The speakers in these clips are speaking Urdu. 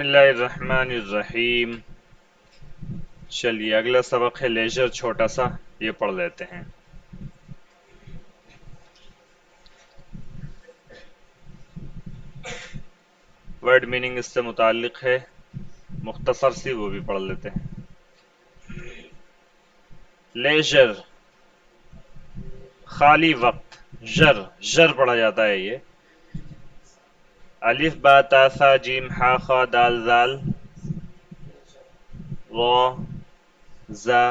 بسم اللہ الرحمن الرحیم. چلیے اگلا سبق ہے لیجر، چھوٹا سا یہ پڑھ لیتے ہیں. ورڈ میننگ اس سے متعلق ہے، مختصر سی وہ بھی پڑھ لیتے ہیں. لیجر خالی وقت، جر پڑھا جاتا ہے. یہ الف با تا ثا جیم ہا خا دال زال وا زا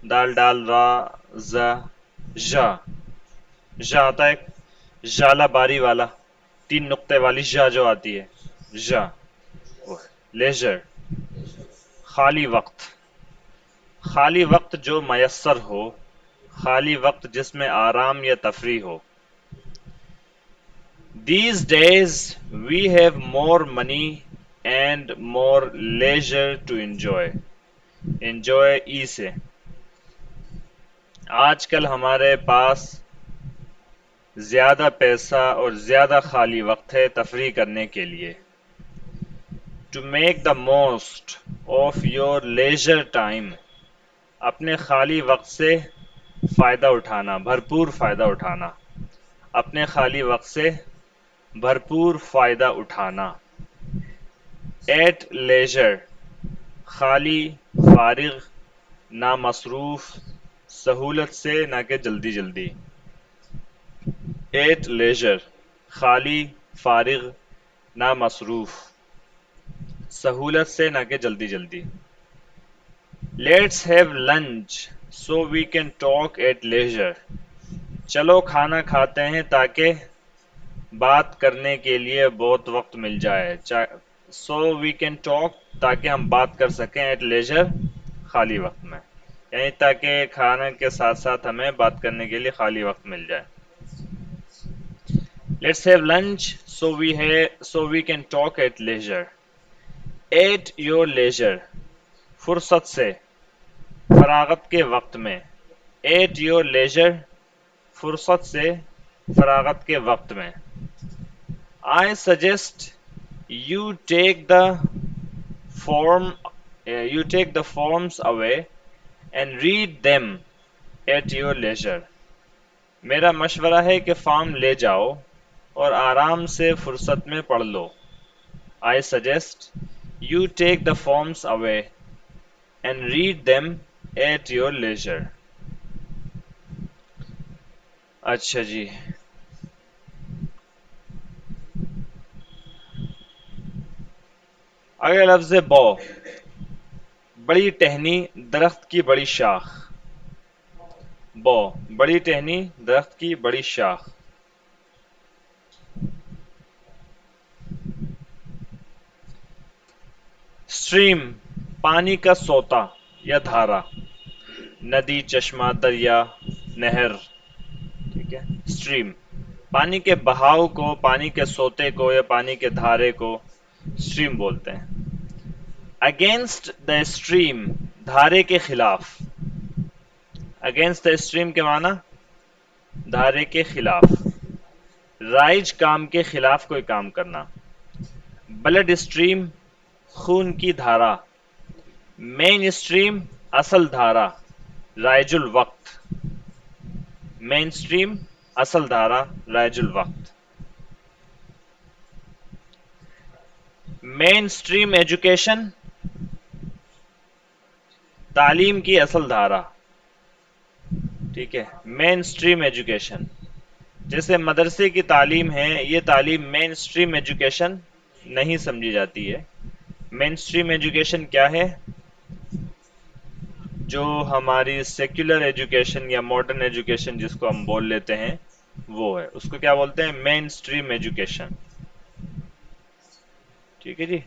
دال ڈال را زا جا آتا ہے. جالا باری والا 3 نقطے والی جو آتی ہے لیجر خالی وقت. خالی وقت جو میسر ہو، خالی وقت جس میں آرام یا تفریح ہو. These days we have more money and more leisure to enjoy. Enjoy ای سے. آج کل ہمارے پاس زیادہ پیسہ اور زیادہ خالی وقت ہے تفریح کرنے کے لیے. To make the most of your leisure time. اپنے خالی وقت سے فائدہ اٹھانا، بھرپور فائدہ اٹھانا. اپنے خالی وقت سے بھرپور فائدہ اٹھانا. At leisure خالی، فارغ، نہ مصروف، سہولت سے نہ کہ جلدی جلدی. At leisure خالی، فارغ، نہ مصروف، سہولت سے نہ کہ جلدی جلدی. Let's have lunch so we can talk at leisure. چلو کھانا کھاتے ہیں تاکہ بات کرنے کے لیے بہت وقت مل جائے. So we can talk تاکہ ہم بات کر سکیں at leisure خالی وقت میں، یعنی تاکہ کھانا کے ساتھ ساتھ ہمیں بات کرنے کے لیے خالی وقت مل جائے. Let's have lunch so we can talk at leisure. At your leisure فرصت سے، فراغت کے وقت میں. At your leisure فرصت سے، فراغت کے وقت میں. I suggest you take the forms away and read them at your leisure. میرا مشورہ ہے کہ فارم لے جاؤ اور آرام سے فرصت میں پڑھ لو. I suggest you take the forms away and read them at your leisure. اچھا جی، اگلا لفظ ہے بو. بڑی ٹہنی، درخت کی بڑی شاخ. بو بڑی ٹہنی، درخت کی بڑی شاخ. اسٹریم پانی کا سوتا یا دھارا. ندی، چشمہ، دریا، نہر. ٹھیک ہے. اسٹریم پانی کے بہاؤ کو، پانی کے سوتے کو یا پانی کے دھارے کو اسٹریم بولتے ہیں. اگینسٹ دا اسٹریم دھارے کے خلاف. اگینسٹ دا اسٹریم کے معنی دھارے کے خلاف. رائج کام کے خلاف کوئی کام کرنا. بلڈ اسٹریم خون کی دھارا. مین اسٹریم اصل دھارا، رائج الوقت. مین اسٹریم اصل دھارا، رائج الوقت. مین اسٹریم ایجوکیشن تعلیم کی اصل دھارا. ٹھیک ہے. مین اسٹریم ایجوکیشن جیسے مدرسے کی تعلیم ہے، یہ تعلیم مین اسٹریم ایجوکیشن نہیں سمجھی جاتی ہے. مین اسٹریم ایجوکیشن کیا ہے؟ جو ہماری سیکولر ایجوکیشن یا ماڈرن ایجوکیشن جس کو ہم بول لیتے ہیں وہ ہے، اس کو کیا بولتے ہیں؟ مین اسٹریم ایجوکیشن. ٹھیک ہے جی.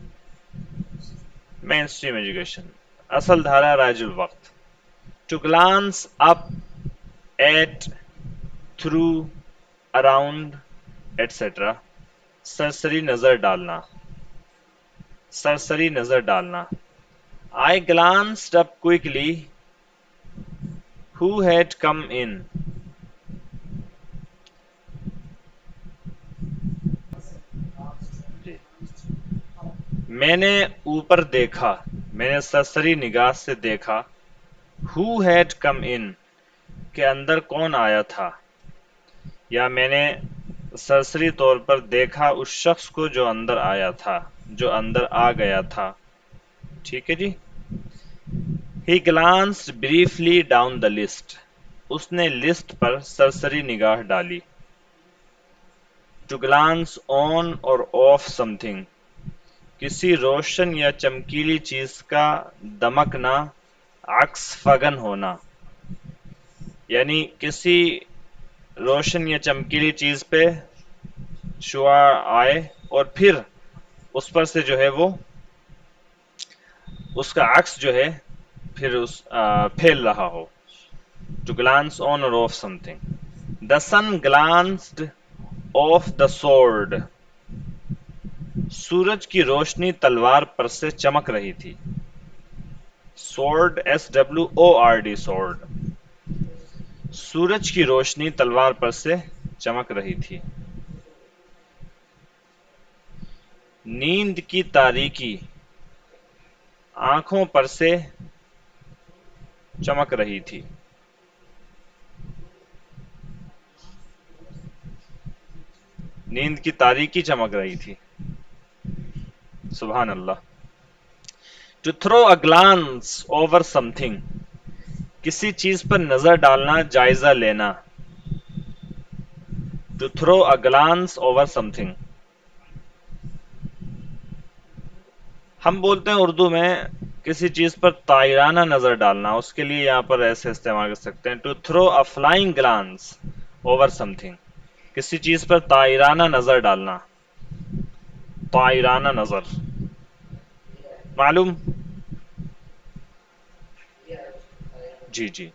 مین اسٹریم ایجوکیشن اصل دھارا، رائج الوقت. To glance up, at, through, around etcetera. سرسری نظر ڈالنا. سرسری نظر ڈالنا. I glanced up quickly. Who had come in? جی میں نے اوپر دیکھا، میں نے سرسری نگاہ سے دیکھا. Who had come in کہ اندر کون آیا تھا، یا میں نے سرسری طور پر دیکھا اس شخص کو جو اندر آیا تھا، جو اندر آ گیا تھا. ٹھیک ہے جی. He glanced briefly down the list. اس نے لسٹ پر سرسری نگاہ ڈالی. To glance on or off something کسی روشن یا چمکیلی چیز کا دمکنا، عکس فگن ہونا. یعنی کسی روشن یا چمکیلی چیز پہ شعاع آئے اور پھر اس پر سے جو ہے وہ اس کا عکس جو ہے پھر پھیل رہا ہو. To glance on or off something. The sun glanced off the sword. سورج کی روشنی تلوار پر سے چمک رہی تھی. Sword, SWORD, sword. سورج کی روشنی تلوار پر سے چمک رہی تھی. نیند کی تاریکی آنکھوں پر سے چمک رہی تھی. نیند کی تاریکی چمک رہی تھی. سبحان اللہ. To throw a glance over something کسی چیز پر نظر ڈالنا، جائزہ لینا. To throw a glance over something. ہم بولتے ہیں اردو میں کسی چیز پر طائرانہ نظر ڈالنا، اس کے لیے یہاں پر ایسے استعمال کر سکتے ہیں. To throw a flying glance over something کسی چیز پر طائرانہ نظر ڈالنا. طائرانہ نظر معلوم؟ جی جی.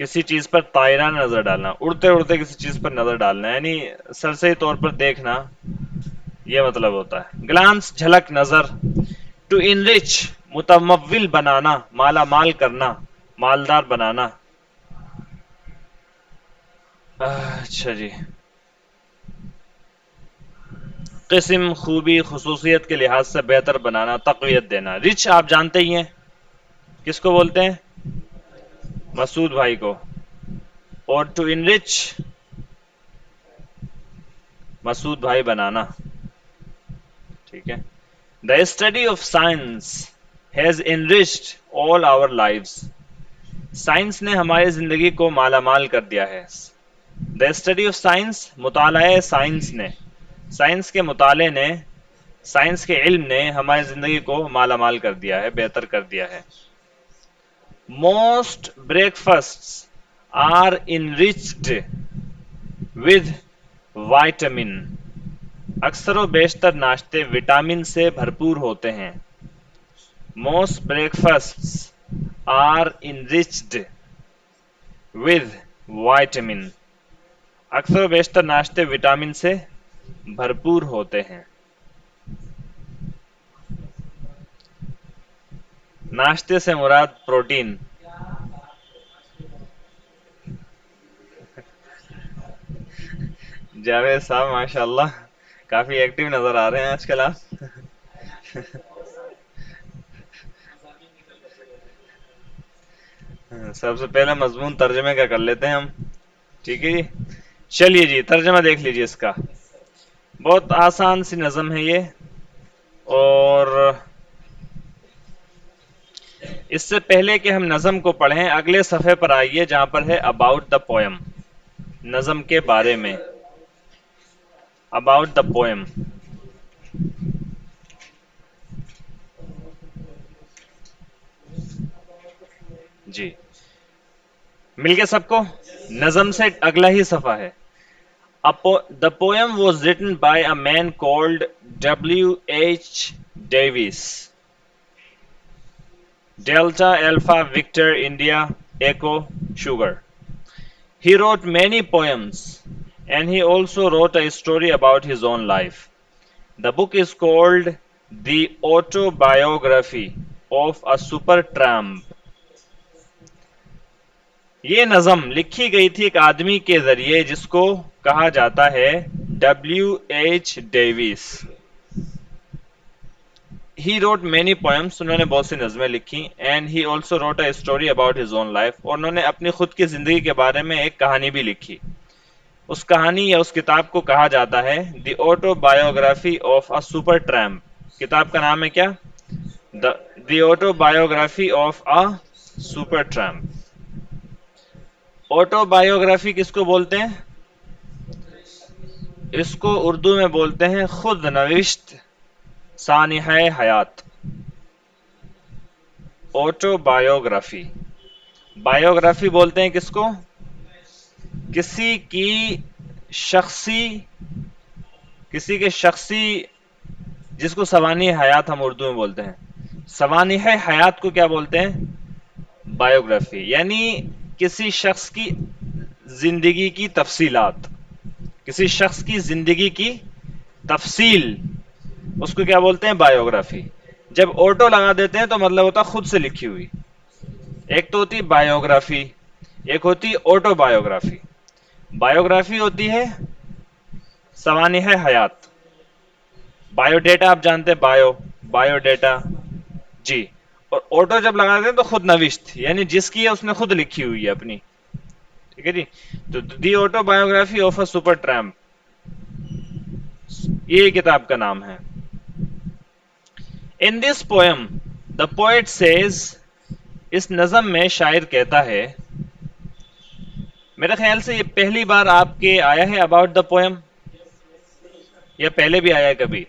کسی چیز پر طائرانہ نظر ڈالنا، اڑتے اڑتے کسی چیز پر نظر ڈالنا، یعنی سرسری طور پر دیکھنا، یہ مطلب ہوتا ہے. گلانس جھلک، نظر. ٹو انرچ متمول بنانا، مالا مال کرنا، مالدار بنانا. اچھا جی. قسم، خوبی، خصوصیت کے لحاظ سے بہتر بنانا، تقویت دینا. رچ آپ جانتے ہی ہیں کس کو بولتے ہیں؟ مسعود بھائی کو. اور ٹو انرچ مسعود بھائی بنانا. ٹھیک ہے. The study of science has enriched all our lives. Science نے ہماری زندگی کو مالا مال کر دیا ہے. The study of science مطالعہ سائنس نے، سائنس کے مطالعے نے، سائنس کے علم نے ہماری زندگی کو مالا مال کر دیا ہے، بہتر کر دیا ہے. Most breakfasts are enriched with vitamin. اکثر و بیشتر ناشتے وٹامن سے بھرپور ہوتے ہیں. Most breakfasts are enriched with vitamin. اکثر و بیشتر ناشتے وٹامن سے بھرپور ہوتے ہیں. ناشتے سے مراد پروٹین. جاوید صاحب ماشاء اللہ کافی ایکٹیو نظر آ رہے ہیں آج کل آپ. سب سے پہلے مضمون ترجمے کا کر لیتے ہیں ہم. ٹھیک ہے جی. چلیے جی ترجمہ دیکھ لیجیے اس کا. بہت آسان سی نظم ہے یہ، اور اس سے پہلے کہ ہم نظم کو پڑھیں اگلے صفحے پر آئیے جہاں پر ہے اباؤٹ دا پوئم، نظم کے بارے میں. About the poem. جی مل گیا سب کو؟ نظم سے اگلا ہی صفحہ ہے. The poem was written by a man called W.H. Davies. Delta Alpha Victor India Echo Sugar. He wrote many poems and he also wrote a story about his own life. The book is called The Autobiography of a Supertramp. یہ نظم لکھی گئی تھی ایک آدمی کے ذریعے جس کو کہا جاتا ہے W.H. Devious. he wrote many poems, انہوں نے بہت سی نظمیں لکھی. And he also wrote a story about his own life, اور انہوں نے اپنی خود کی زندگی کے بارے میں ایک کہانی بھی لکھی. اس کہانی یا اس کتاب کو کہا جاتا ہے the autobiography of a super tramp. کتاب کا نام ہے کیا؟ The autobiography of a super tramp. Autobiography کس کو بولتے ہیں؟ اس کو اردو میں بولتے ہیں خود نوشت سانحہ حیات. Auto biography. بایوگرافی بولتے ہیں کس کو؟ کسی کے شخصی جس کو سوانح حیات ہم اردو میں بولتے ہیں. سوانح حیات کو کیا بولتے ہیں؟ بایوگرافی. یعنی کسی شخص کی زندگی کی تفصیلات، کسی شخص کی زندگی کی تفصیل، اس کو کیا بولتے ہیں؟ بایوگرافی. جب آٹو لگا دیتے ہیں تو مطلب ہوتا خود سے لکھی ہوئی. ایک تو ہوتی بایوگرافی، ایک ہوتی آٹو بایوگرافی. بایوگرافی ہوتی ہے سوانح حیات. بایو ڈیٹا آپ جانتے ہیں، بایو ڈیٹا جی. اور آٹو جب لگا دیتے ہیں تو خود نوشت، یعنی جس کی ہے اس نے خود لکھی ہوئی ہے اپنی. ٹھیک ہے جی. تو the autobiography of a super tramp, یہ کتاب کا نام ہے. In this poem the poet says, اس نظم میں شاعر کہتا ہے. میرے خیال سے یہ پہلی بار آپ کے آیا ہے اباؤٹ دا پوئم، یا پہلے بھی آیا ہے کبھی؟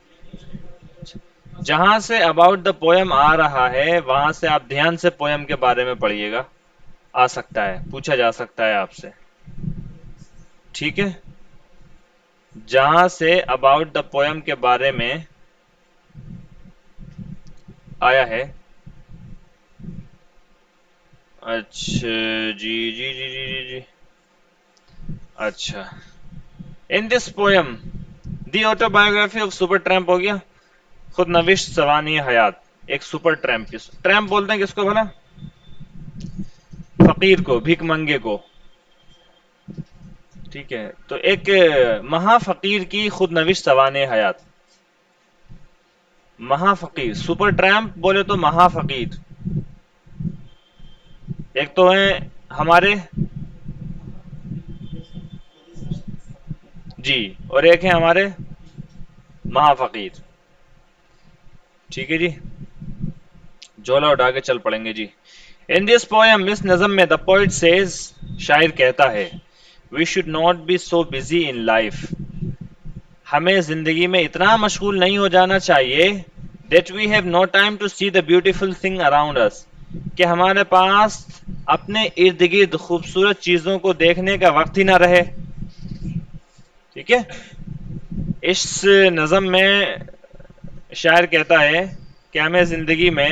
جہاں سے اباؤٹ دا پوئم آ رہا ہے وہاں سے آپ دھیان سے پوئم کے بارے میں پڑھیے گا. آ سکتا ہے، پوچھا جا سکتا ہے آپ سے. ٹھیک ہے، جہاں سے اباؤٹ دا پوئم کے بارے میں آیا ہے. اچھا جی جی جی جی جی جی اچھا. In this poem the autobiography of super tramp ہو گیا، خود نوشت سوانح حیات ایک سپر ٹرمپ کی. ٹرمپ بولتے ہیں کس کو بھلا؟ فقیر کو، بھیک منگے کو. ٹھیک ہے، تو ایک مہا فقیر کی خود نوشت سوانح حیات. مہا فقیر، سپر ٹرمپ بولے تو مہا فقیر. ایک تو ہیں ہمارے جی، اور ایک ہے ہمارے مہا فقیر. ٹھیک ہے جی، جھولا اٹھا کے چل پڑیں گے جی. ان دس پوئم، اس نظم میں، دا پوئٹ سیز، شاعر کہتا ہے، we should not be so busy in life, ہمیں زندگی میں اتنا مشغول نہیں ہو جانا چاہیے، that we have no time to see the beautiful thing around us, کہ ہمارے پاس اپنے ارد گرد خوبصورت چیزوں کو دیکھنے کا وقت ہی نہ رہے. ٹھیک ہے، اس نظم میں شاعر کہتا ہے کہ ہمیں زندگی میں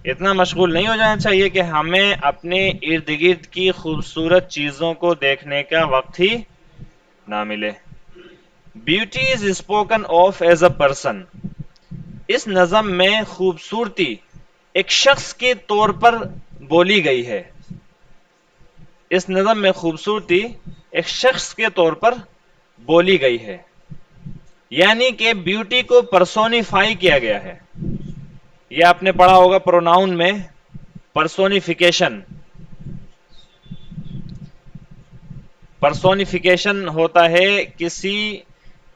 اتنا مشغول نہیں ہو جانا چاہیے کہ ہمیں اپنے ارد گرد کی خوبصورت چیزوں کو دیکھنے کا وقت ہی نہ ملے. Beauty is spoken of as a person, اس نظم میں خوبصورتی ایک شخص کے طور پر بولی گئی ہے. اس نظم میں خوبصورتی ایک شخص کے طور پر بولی گئی ہے، یعنی کہ بیوٹی کو پرسونیفائی کیا گیا ہے. یہ آپ نے پڑھا ہوگا پروناؤن میں پرسونیفیکیشن. پرسونیفیکیشن ہوتا ہے کسی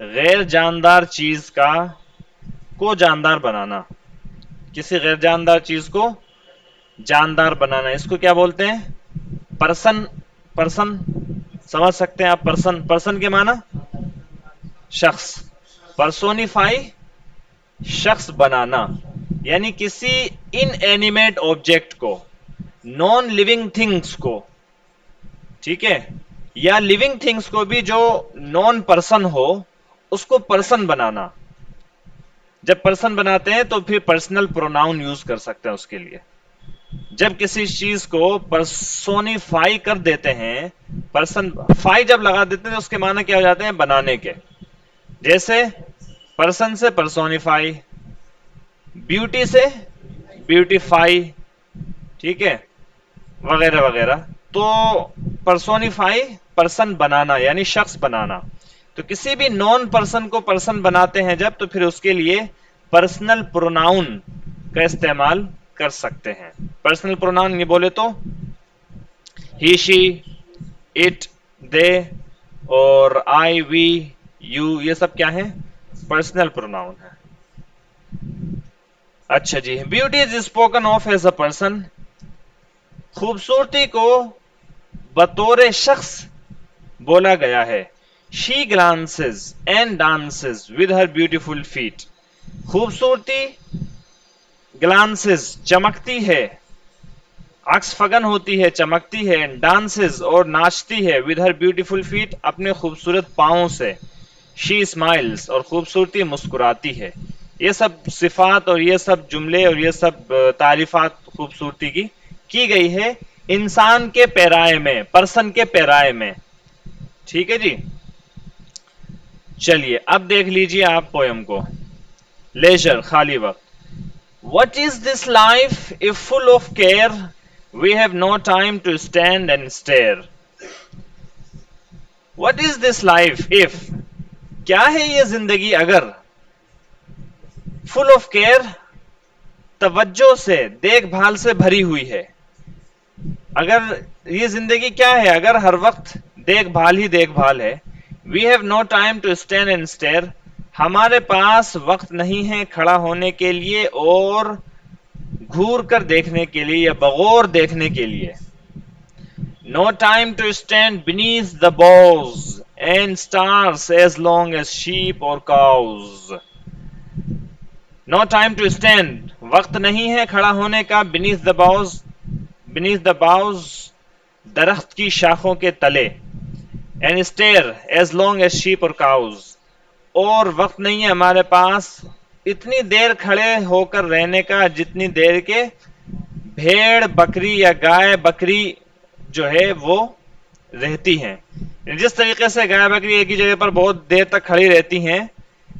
غیر جاندار چیز کو جاندار بنانا. کسی غیر جاندار چیز کو جاندار بنانا، اس کو کیا بولتے ہیں؟ پرسن. سمجھ سکتے ہیں آپ؟ پرسن کے معنی شخص. پرسونیفائی شخص بنانا، یعنی کسی ان اینیمیٹ آبجیکٹ کو، نان لیونگ تھنگس کو، ٹھیک ہے، یا لیونگ تھنگس کو بھی جو نان پرسن ہو، اس کو پرسن بنانا. جب پرسن بناتے ہیں تو پھر پرسنل پروناؤن یوز کر سکتے ہیں اس کے لیے. جب کسی چیز کو پرسونیفائی کر دیتے ہیں، پرسن فائی جب لگا دیتے ہیں تو اس کے معنی کیا ہو جاتے ہیں؟ بنانے کے. جیسے پرسن سے پرسونیفائی، بیوٹی سے بیوٹیفائی، ٹھیک ہے، وغیرہ وغیرہ. تو پرسونیفائی پرسن بنانا یعنی شخص بنانا. تو کسی بھی نان پرسن کو پرسن بناتے ہیں جب، تو پھر اس کے لیے پرسنل پروناؤن کا استعمال کر سکتے ہیں. پرسنل پروناؤن یہ بولے تو ہی شی اٹ دے اور آئی وی یو یہ سب کیا ہیں پرسنل پروناؤن ہے. اچھا جی beauty is spoken of as a person خوبصورتی کو بطور شخص بولا گیا ہے. She glances and dances with her beautiful feet خوبصورتی گلانسز چمکتی ہے عکس فگن ہوتی ہے چمکتی ہے ڈانسز اور ناچتی ہے ود ہر بیوٹیفل فیٹ اپنے خوبصورت پاؤں سے. شی اسمائلز اور خوبصورتی مسکراتی ہے. یہ سب صفات اور یہ سب جملے اور یہ سب تعریفات خوبصورتی کی گئی ہے انسان کے پیرائے میں پرسن کے پیرائے میں. ٹھیک ہے جی چلیے اب دیکھ لیجئے آپ پوئم کو. لیجر خالی وقت. What is this life if full of care we have no time to stand and stare. What is this life if کیا ہے یہ زندگی اگر full of care توجہ سے دیکھ بھال سے بھری ہوئی ہے. اگر یہ زندگی کیا ہے اگر ہر وقت دیکھ بھال ہی دیکھ بھال ہے. We have no time to stand and stare ہمارے پاس وقت نہیں ہے کھڑا ہونے کے لیے اور گھور کر دیکھنے کے لیے یا بغور دیکھنے کے لیے. No time to stand beneath the boughs and stars as long as sheep or cows. No time to stand وقت نہیں ہے کھڑا ہونے کا beneath the boughs درخت کی شاخوں کے تلے and stare as long as sheep or cows اور وقت نہیں ہے ہمارے پاس اتنی دیر کھڑے ہو کر رہنے کا جتنی دیر کے بھیڑ بکری یا گائے بکری جو ہے وہ رہتی ہیں. جس طریقے سے گائے بکری ایک ہی جگہ پر بہت دیر تک کھڑی رہتی ہیں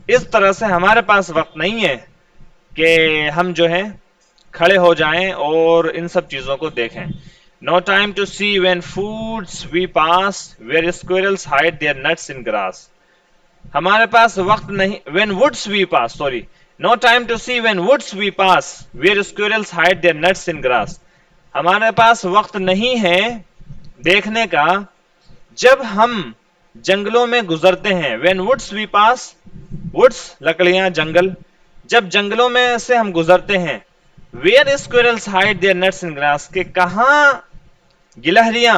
اس طرح سے ہمارے پاس وقت نہیں ہے کہ ہم جو ہے کھڑے ہو جائیں اور ان سب چیزوں کو دیکھیں. No time to see when foods we pass where squirrels hide their nuts in grass. ہمارے پاس وقت نہیں when woods we pass sorry no time to see when woods we pass where squirrels hide their nuts in grass. ہمارے پاس وقت نہیں ہے دیکھنے کا جب ہم جنگلوں میں گزرتے ہیں when woods we pass woods لکڑیاں جنگل جب جنگلوں میں سے ہم گزرتے ہیں where squirrels hide their nuts in grass کہ کہاں گلہریاں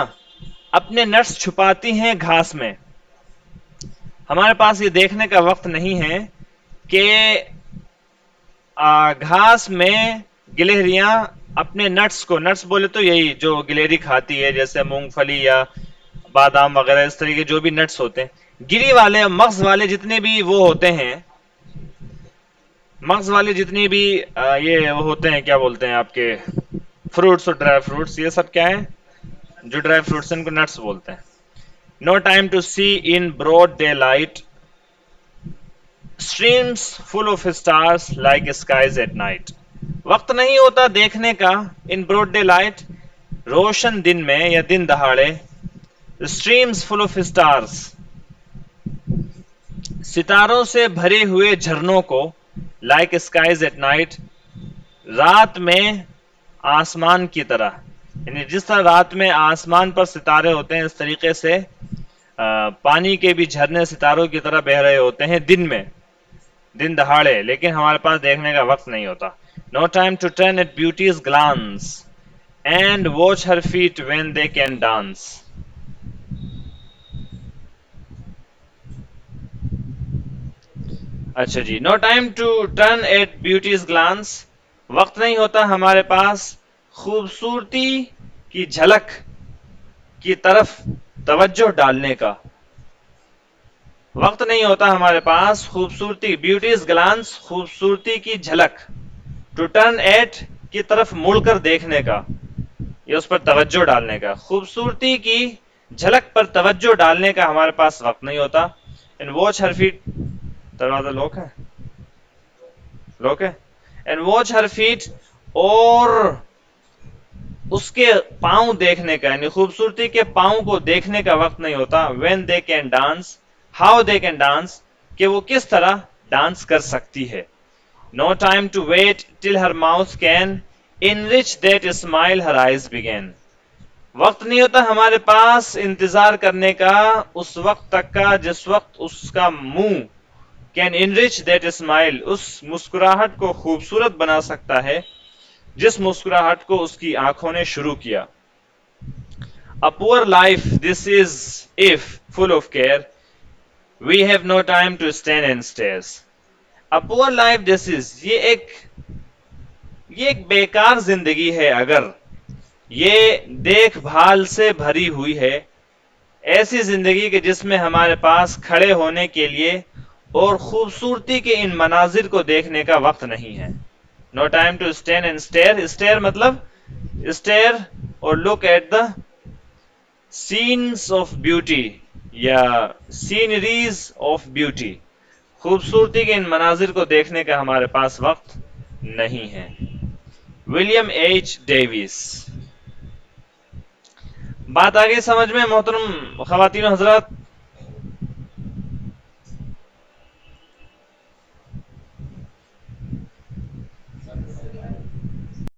اپنے نٹس چھپاتی ہیں گھاس میں. ہمارے پاس یہ دیکھنے کا وقت نہیں ہے کہ گھاس میں گلہریاں اپنے نٹس کو نٹس بولے تو یہی جو گلہری کھاتی ہے جیسے مونگ پھلی یا بادام وغیرہ اس طریقے جو بھی نٹس ہوتے ہیں گری والے مغز والے جتنے بھی وہ ہوتے ہیں مغز والے جتنی بھی یہ وہ ہوتے ہیں کیا بولتے ہیں آپ کے فروٹس اور ڈرائی فروٹس یہ سب کیا ہیں جو ڈرائی فروٹس ان کو نٹس بولتے ہیں. No time to see in broad daylight streams full of stars like skies at night. وقت نہیں ہوتا دیکھنے کا in broad daylight روشن دن میں یا دن دہاڑے streams full of stars ستاروں سے بھرے ہوئے جھرنوں کو like skies at night رات میں آسمان کی طرح یعنی جس طرح رات میں آسمان پر ستارے ہوتے ہیں اس طریقے سے پانی کے بھی جھرنے ستاروں کی طرح بہ رہے ہوتے ہیں دن میں دن دہاڑے لیکن ہمارے پاس دیکھنے کا وقت نہیں ہوتا. No time to turn at beauty's glance and watch her feet when they can dance. اچھا جی No time to turn at beauty's glance وقت نہیں ہوتا ہمارے پاس خوبصورتی کی جھلک کی طرف توجہ ڈالنے کا وقت نہیں ہوتا ہمارے پاس خوبصورتی بیوٹیز گلانس خوبصورتی کی جھلک ٹو ٹرن ایٹ کی طرف مڑ کر دیکھنے کا یا اس پر توجہ ڈالنے کا خوبصورتی کی جھلک پر توجہ ڈالنے کا ہمارے پاس وقت نہیں ہوتا. اینڈ واچ ہر فیٹ دروازہ لوک ہے اینڈ واچ ہر فیٹ اور اس کے پاؤں دیکھنے کا یعنی خوبصورتی کے پاؤں کو دیکھنے کا وقت نہیں ہوتا. when they can dance how they can dance کہ وہ کس طرح ڈانس کر سکتی ہے. No time to wait till her mouth can enrich that smile her eyes began. وقت نہیں ہوتا ہمارے پاس انتظار کرنے کا اس وقت تک کا جس وقت اس کا منہ کین انرچ دیٹ اسمائل اس مسکراہٹ کو خوبصورت بنا سکتا ہے جس مسکراہٹ کو اس کی آنکھوں نے شروع کیا. A poor life this is if full of care we have no time to stand and stare. A poor life this is یہ ایک بیکار زندگی ہے اگر یہ دیکھ بھال سے بھری ہوئی ہے ایسی زندگی کہ جس میں ہمارے پاس کھڑے ہونے کے لیے اور خوبصورتی کے ان مناظر کو دیکھنے کا وقت نہیں ہے. No time to stand and stare. Stare مطلب اسٹیئر اور look at the sense of beauty یا سینریز آف بیوٹی. خوبصورتی کے ان مناظر کو دیکھنے کا ہمارے پاس وقت نہیں ہے. William H Davies. بات آگے سمجھ میں محترم خواتین و حضرات.